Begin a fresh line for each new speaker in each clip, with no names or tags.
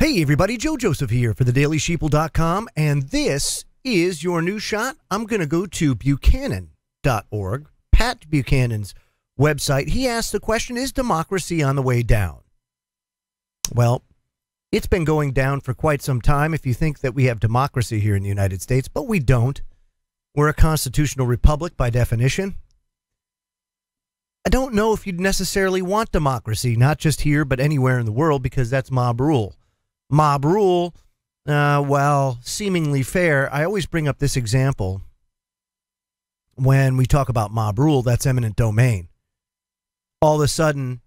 Hey everybody, Joe Joseph here for thedailysheeple.com, and this is your news shot. I'm going to go to Buchanan.org, Pat Buchanan's website. He asked the question, is democracy on the way down? Well, it's been going down for quite some time if you think that we have democracy here in the United States, but we don't. We're a constitutional republic by definition. I don't know if you'd necessarily want democracy, not just here, but anywhere in the world, because that's mob rule. Mob rule, while seemingly fair, I always bring up this example when we talk about mob rule, that's eminent domain. All of a sudden,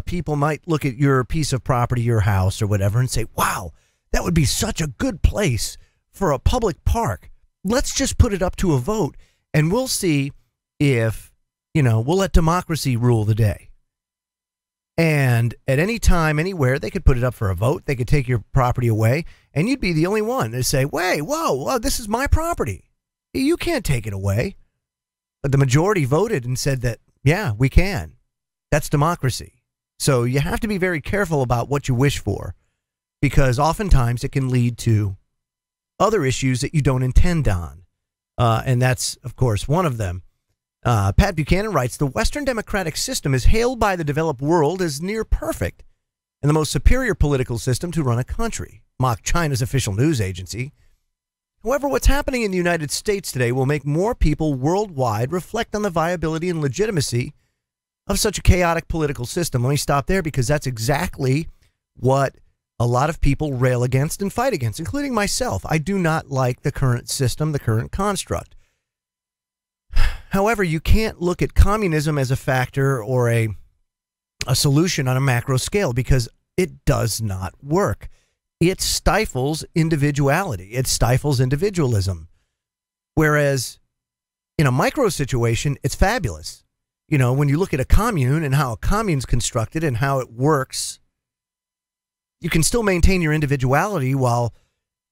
people might look at your piece of property, your house or whatever, and say, wow, that would be such a good place for a public park. Let's just put it up to a vote, and we'll see if, we'll let democracy rule the day. And at any time, anywhere, they could put it up for a vote. They could take your property away, and you'd be the only one to say, wait, whoa, this is my property. You can't take it away. But the majority voted and said that, yeah, we can. That's democracy. So you have to be very careful about what you wish for, because oftentimes it can lead to other issues that you don't intend on. And that's, of course, one of them. Pat Buchanan writes, the Western democratic system is hailed by the developed world as near perfect and the most superior political system to run a country, mocked China's official news agency. However, what's happening in the United States today will make more people worldwide reflect on the viability and legitimacy of such a chaotic political system. Let me stop there, because that's exactly what a lot of people rail against and fight against, including myself. I do not like the current system, the current construct. However, you can't look at communism as a factor or a solution on a macro scale, because it does not work. It stifles individuality. It stifles individualism. Whereas in a micro situation, it's fabulous. When you look at a commune and how a commune's constructed and how it works, you can still maintain your individuality while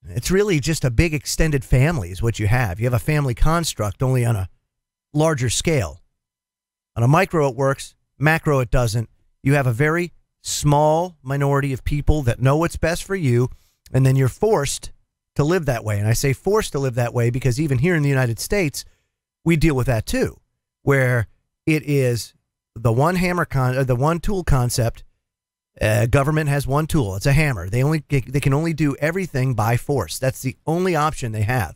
it's really just a big extended family is what you have. You have a family construct, only on a larger scale. On a micro it works, macro it doesn't. You have a very small minority of people that know what's best for you, and then you're forced to live that way. And I say forced to live that way because even here in the United States, we deal with that too, where it is the one the one tool concept. Government has one tool. It's a hammer. They can only do everything by force. That's the only option they have.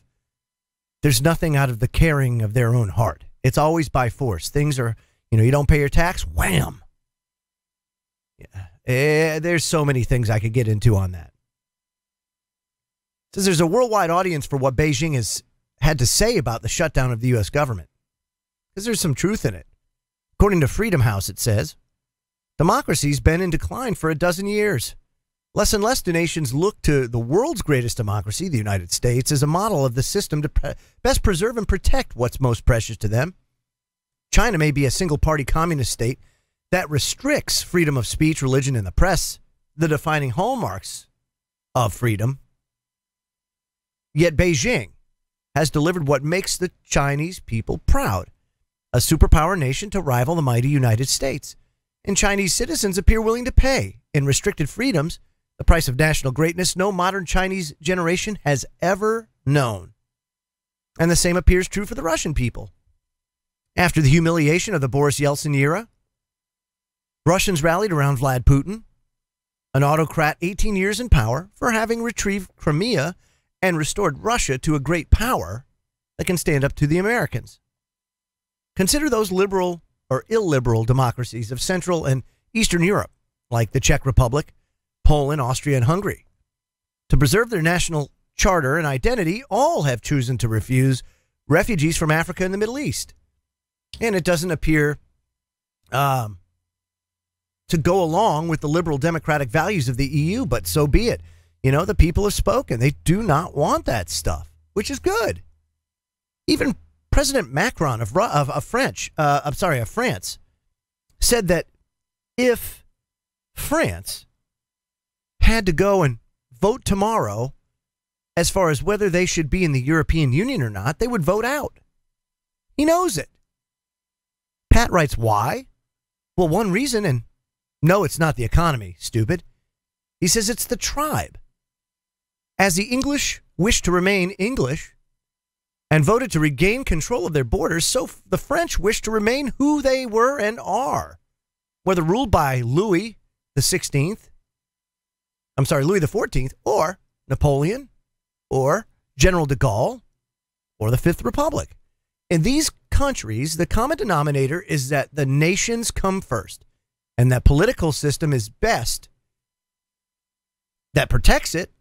There's nothing out of the caring of their own heart. It's always by force. Things are, you don't pay your tax, wham. Yeah. There's so many things I could get into on that. It says there's a worldwide audience for what Beijing has had to say about the shutdown of the U.S. government, because there's some truth in it. According to Freedom House, it says, democracy's been in decline for a dozen years. Less and less do nations look to the world's greatest democracy, the United States, as a model of the system to best preserve and protect what's most precious to them. China may be a single-party communist state that restricts freedom of speech, religion, and the press, the defining hallmarks of freedom. Yet Beijing has delivered what makes the Chinese people proud, a superpower nation to rival the mighty United States. And Chinese citizens appear willing to pay in restricted freedoms the price of national greatness no modern Chinese generation has ever known. And the same appears true for the Russian people. After the humiliation of the Boris Yeltsin era, Russians rallied around Vlad Putin, an autocrat 18 years in power, for having retrieved Crimea and restored Russia to a great power that can stand up to the Americans. Consider those liberal or illiberal democracies of Central and Eastern Europe, like the Czech Republic, Poland, Austria, and Hungary. To preserve their national charter and identity, all have chosen to refuse refugees from Africa and the Middle East. And it doesn't appear to go along with the liberal democratic values of the EU, but so be it. The people have spoken. They do not want that stuff, which is good. Even President Macron of France said that if France had to go and vote tomorrow as far as whether they should be in the European Union or not, they would vote out. He knows it. Pat writes, why? Well, one reason, and no, it's not the economy, stupid. He says it's the tribe. As the English wished to remain English and voted to regain control of their borders, so the French wished to remain who they were and are, whether ruled by Louis the 14th, or Napoleon, or General de Gaulle, or the Fifth Republic. In these countries, the common denominator is that the nations come first, and that political system is best that protects it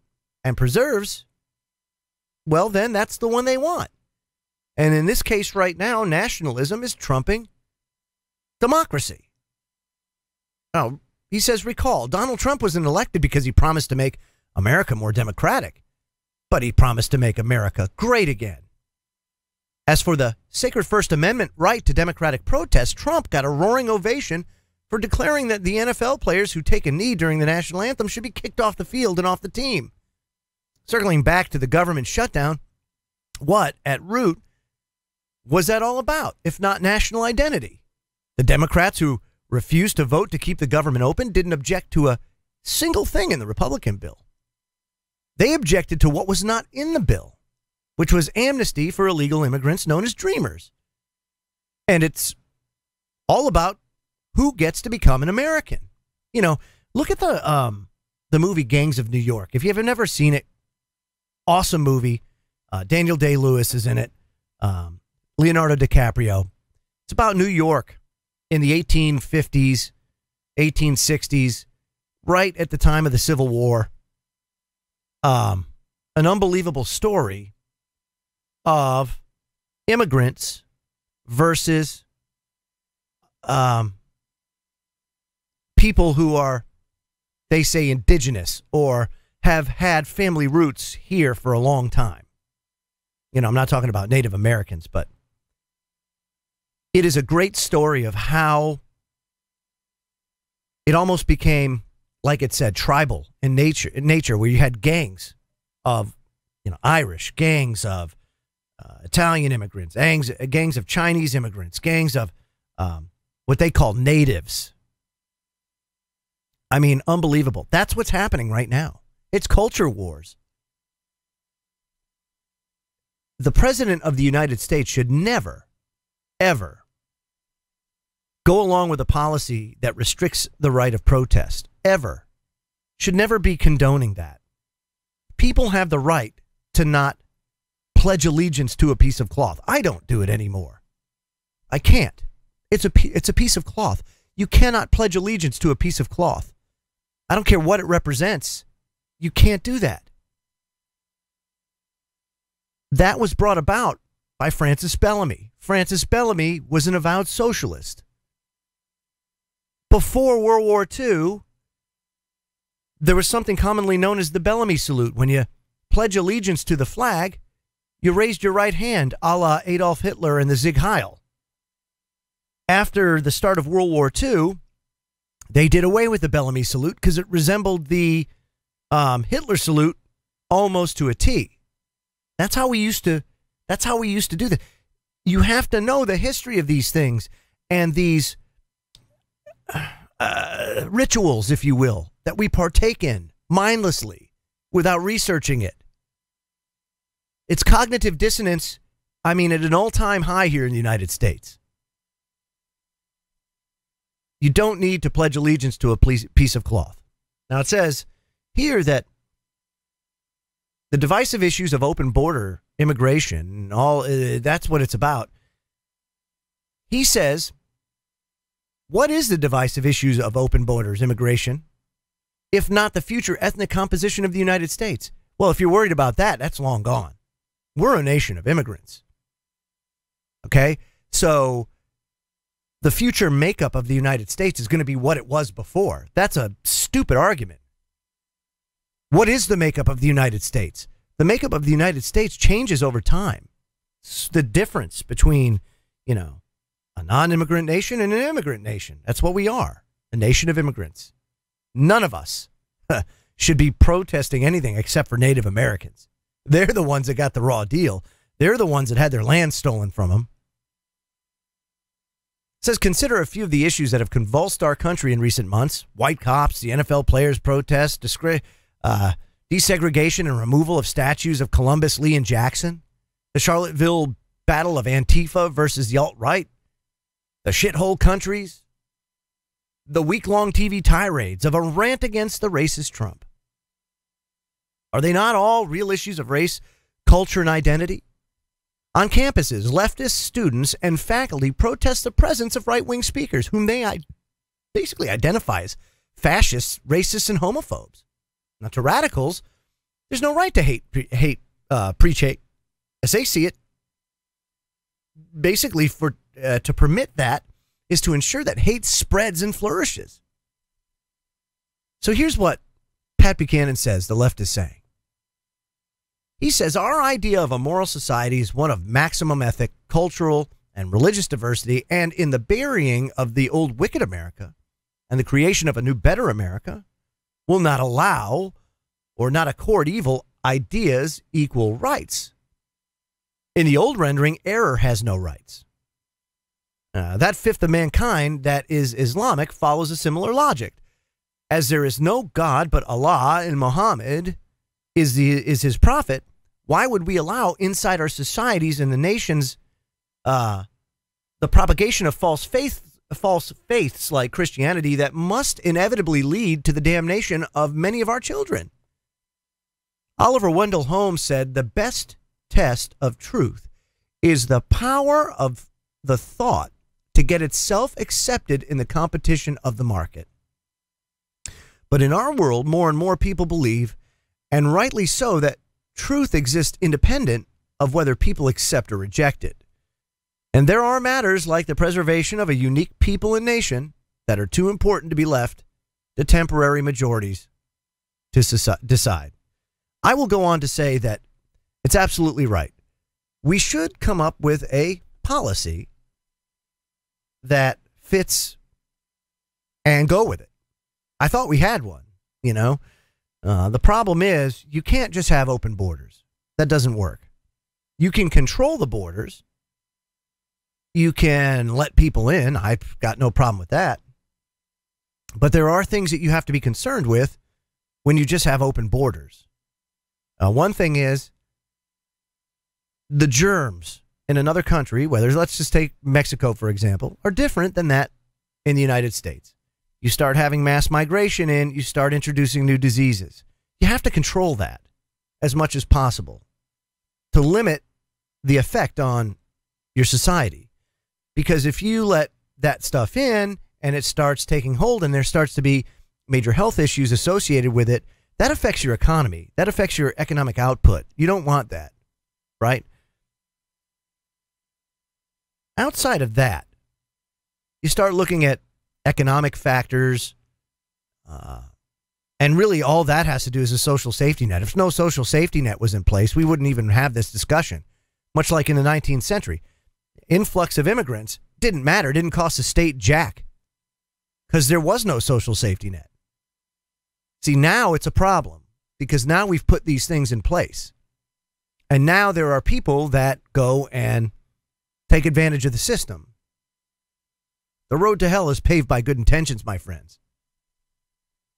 and preserves. Well, then that's the one they want. And in this case right now, nationalism is trumping democracy. Now, he says, recall, Donald Trump wasn't elected because he promised to make America more democratic, but he promised to make America great again. As for the sacred First Amendment right to democratic protest, Trump got a roaring ovation for declaring that the NFL players who take a knee during the national anthem should be kicked off the field and off the team. Circling back to the government shutdown, what, at root, was that all about, if not national identity? The Democrats who refused to vote to keep the government open didn't object to a single thing in the Republican bill. They objected to what was not in the bill, which was amnesty for illegal immigrants known as Dreamers. And it's all about who gets to become an American. You know, look at the movie Gangs of New York. If you've never seen it, awesome movie. Daniel Day-Lewis is in it. Leonardo DiCaprio. It's about New York in the 1850s, 1860s, right at the time of the Civil War. An unbelievable story of immigrants versus people who are, they say, indigenous or have had family roots here for a long time. You know, I'm not talking about Native Americans, but it is a great story of how it almost became, like it said, tribal in nature, where you had gangs of, you know, Irish, gangs of Italian immigrants, gangs of Chinese immigrants, gangs of what they call natives. I mean, unbelievable. That's what's happening right now. It's culture wars. The president of the United States should never, ever go along with a policy that restricts the right of protest. Ever. Should never be condoning that. People have the right to not pledge allegiance to a piece of cloth. I don't do it anymore. I can't. It's a piece of cloth. You cannot pledge allegiance to a piece of cloth. I don't care what it represents. You can't do that. That was brought about by Francis Bellamy. Francis Bellamy was an avowed socialist. Before World War II, there was something commonly known as the Bellamy salute. When you pledge allegiance to the flag, you raised your right hand, a la Adolf Hitler and the Sieg Heil. After the start of World War II, they did away with the Bellamy salute because it resembled the Hitler salute almost to a T. That's how we used to do that. You have to know the history of these things and these rituals, if you will, that we partake in mindlessly without researching it. It's cognitive dissonance, I mean, at an all-time high here in the United States. You don't need to pledge allegiance to a piece of cloth. Now, it says here that the divisive issues of open border immigration, that's what it's about. He says, what is the divisive issues of open borders immigration, if not the future ethnic composition of the United States? Well, if you're worried about that, that's long gone. We're a nation of immigrants. Okay? So the future makeup of the United States is going to be what it was before. That's a stupid argument. What is the makeup of the United States? The makeup of the United States changes over time. It's the difference between, you know, a non-immigrant nation and an immigrant nation. That's what we are, a nation of immigrants. None of us should be protesting anything except for Native Americans. They're the ones that got the raw deal. They're the ones that had their land stolen from them. It says, consider a few of the issues that have convulsed our country in recent months. White cops, the NFL players' protests, desegregation and removal of statues of Columbus, Lee, and Jackson. The Charlottesville battle of Antifa versus the alt-right. The shithole countries. The week-long TV tirades of a rant against the racist Trump. Are they not all real issues of race, culture, and identity? On campuses, leftist students and faculty protest the presence of right-wing speakers whom they basically identify as fascists, racists, and homophobes. Now, to radicals, there's no right to preach hate, as they see it. Basically, to permit that is to ensure that hate spreads and flourishes. So here's what Pat Buchanan says the left is saying. He says, our idea of a moral society is one of maximum ethic, cultural, and religious diversity, and in the burying of the old wicked America and the creation of a new better America will not allow or not accord evil ideas equal rights. In the old rendering, error has no rights. That fifth of mankind that is Islamic follows a similar logic. As there is no God but Allah and Muhammad is his prophet, why would we allow inside our societies and the nations the propagation of false faiths like Christianity that must inevitably lead to the damnation of many of our children? Oliver Wendell Holmes said, the best test of truth is the power of the thought to get itself accepted in the competition of the market. But in our world, more and more people believe, and rightly so, that truth exists independent of whether people accept or reject it. And there are matters like the preservation of a unique people and nation that are too important to be left to temporary majorities to decide. I will go on to say that it's absolutely right. We should come up with a policy that fits and go with it. I thought we had one, you know. The problem is you can't just have open borders. That doesn't work. You can control the borders. You can let people in. I've got no problem with that. But there are things that you have to be concerned with when you just have open borders. One thing is the germs in another country, whether let's just take Mexico, for example, are different than that in the United States. You start having mass migration in, you start introducing new diseases. You have to control that as much as possible to limit the effect on your society. Because if you let that stuff in and it starts taking hold and there starts to be major health issues associated with it, that affects your economy. That affects your economic output. You don't want that, right? Outside of that, you start looking at economic factors, and really all that has to do is a social safety net. If no social safety net was in place, we wouldn't even have this discussion. Much like in the 19th century, influx of immigrants didn't matter, didn't cost the state jack, because there was no social safety net. See, now it's a problem, because now we've put these things in place. And now there are people that go and take advantage of the system. The road to hell is paved by good intentions, my friends.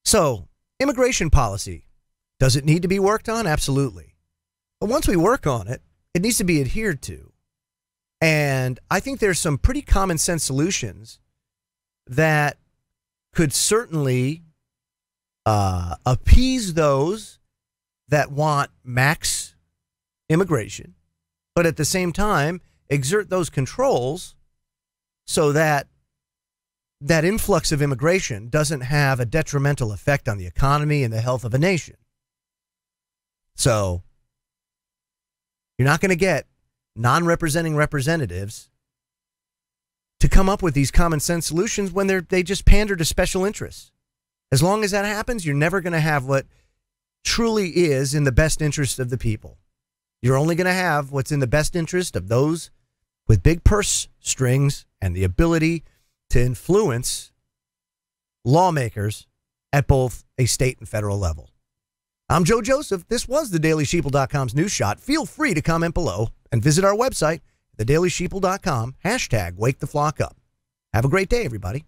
So, immigration policy, does it need to be worked on? Absolutely. But once we work on it, it needs to be adhered to. And I think there's some pretty common sense solutions that could certainly appease those that want max immigration, but at the same time, exert those controls so that that influx of immigration doesn't have a detrimental effect on the economy and the health of a nation. So you're not going to get non-representing representatives to come up with these common sense solutions when they just pander to special interests. As long as that happens, you're never going to have what truly is in the best interest of the people. You're only going to have what's in the best interest of those with big purse strings and the ability to influence lawmakers at both a state and federal level. I'm Joe Joseph. This was thedailysheeple.com's News Shot. Feel free to comment below and visit our website, thedailysheeple.com, #WakeTheFlockUp. Have a great day, everybody.